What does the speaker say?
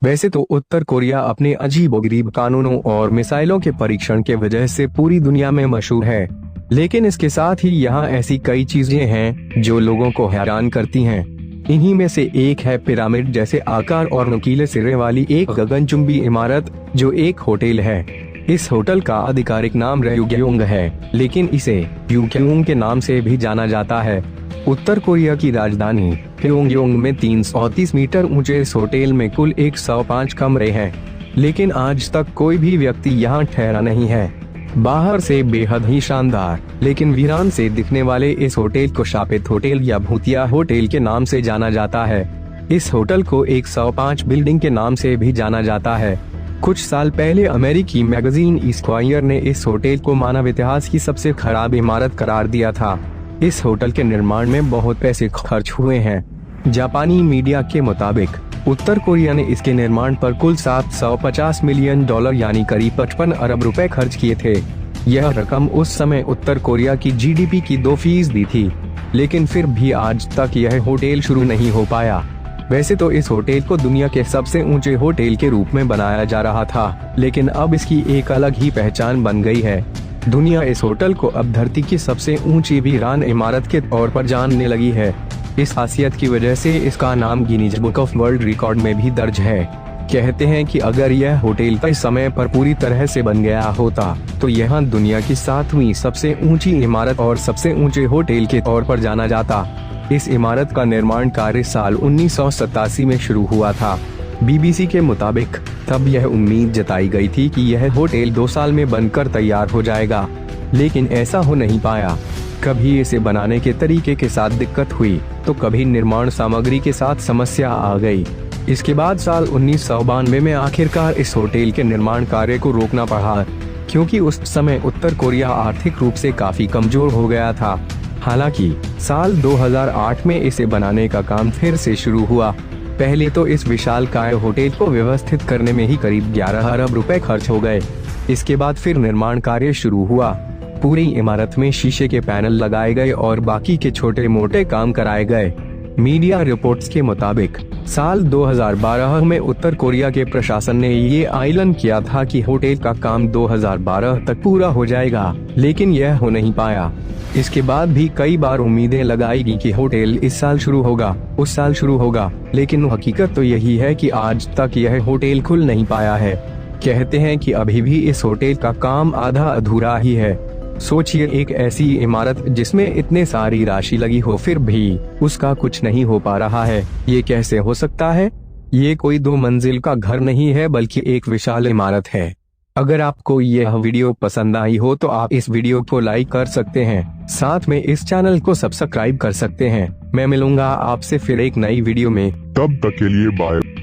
वैसे तो उत्तर कोरिया अपने अजीबोगरीब कानूनों और मिसाइलों के परीक्षण के वजह से पूरी दुनिया में मशहूर है, लेकिन इसके साथ ही यहाँ ऐसी कई चीजें हैं जो लोगों को हैरान करती हैं। इन्हीं में से एक है पिरामिड जैसे आकार और नुकीले सिरे वाली एक गगनचुंबी इमारत जो एक होटल है। इस होटल का आधिकारिक नाम रयुग्योंग है, लेकिन इसे यूग्योंग के नाम से भी जाना जाता है। उत्तर कोरिया की राजधानी प्योंगयांग में 330 मीटर ऊंचे इस होटल में कुल 105 कमरे हैं, लेकिन आज तक कोई भी व्यक्ति यहाँ ठहरा नहीं है। बाहर से बेहद ही शानदार लेकिन वीरान से दिखने वाले इस होटल को शापित होटल या भूतिया होटल के नाम से जाना जाता है। इस होटल को 105 बिल्डिंग के नाम से भी जाना जाता है। कुछ साल पहले अमेरिकी मैगजीन एस्क्वायर ने इस होटल को मानव इतिहास की सबसे खराब इमारत करार दिया था। इस होटल के निर्माण में बहुत पैसे खर्च हुए हैं। जापानी मीडिया के मुताबिक उत्तर कोरिया ने इसके निर्माण पर कुल $750 मिलियन यानी करीब 55 अरब रुपए खर्च किए थे। यह रकम उस समय उत्तर कोरिया की जीडीपी की 2% थी, लेकिन फिर भी आज तक यह होटल शुरू नहीं हो पाया। वैसे तो इस होटल को दुनिया के सबसे ऊंचे होटल के रूप में बनाया जा रहा था, लेकिन अब इसकी एक अलग ही पहचान बन गई है। दुनिया इस होटल को अब धरती की सबसे ऊंची वीरान इमारत के तौर पर जानने लगी है। इस खासियत की वजह से इसका नाम Guinness book of world record में भी दर्ज है। कहते हैं कि अगर यह होटल तय समय पर पूरी तरह से बन गया होता तो यह दुनिया की 7वीं सबसे ऊंची इमारत और सबसे ऊंचे होटल के तौर पर जाना जाता। इस इमारत का निर्माण कार्य साल 1987 में शुरू हुआ था। बीबीसी के मुताबिक तब यह उम्मीद जताई गई थी कि यह होटल 2 साल में बनकर तैयार हो जाएगा, लेकिन ऐसा हो नहीं पाया। कभी इसे बनाने के तरीके के साथ दिक्कत हुई तो कभी निर्माण सामग्री के साथ समस्या आ गई। इसके बाद साल 1992 में आखिरकार इस होटल के निर्माण कार्य को रोकना पड़ा, क्योंकि उस समय उत्तर कोरिया आर्थिक रूप से काफी कमजोर हो गया था। हालांकि साल 2008 में इसे बनाने का काम फिर से शुरू हुआ। पहले तो इस विशालकाय होटल को व्यवस्थित करने में ही करीब 11 अरब रुपए खर्च हो गए। इसके बाद फिर निर्माण कार्य शुरू हुआ। पूरी इमारत में शीशे के पैनल लगाए गए और बाकी के छोटे मोटे काम कराए गए। मीडिया रिपोर्ट्स के मुताबिक साल 2012 में उत्तर कोरिया के प्रशासन ने ये ऐलान किया था कि होटल का काम 2012 तक पूरा हो जाएगा, लेकिन यह हो नहीं पाया। इसके बाद भी कई बार उम्मीदें लगाई गई कि होटल इस साल शुरू होगा, उस साल शुरू होगा, लेकिन हकीकत तो यही है कि आज तक यह होटल खुल नहीं पाया है। कहते हैं कि अभी भी इस होटल का काम आधा अधूरा ही है। सोचिए, एक ऐसी इमारत जिसमें इतने सारी राशि लगी हो फिर भी उसका कुछ नहीं हो पा रहा है। ये कैसे हो सकता है? ये कोई 2 मंजिल का घर नहीं है बल्कि एक विशाल इमारत है। अगर आपको यह वीडियो पसंद आई हो तो आप इस वीडियो को लाइक कर सकते हैं, साथ में इस चैनल को सब्सक्राइब कर सकते हैं। मैं मिलूंगा आपसे फिर एक नई वीडियो में। तब तक के लिए बाय।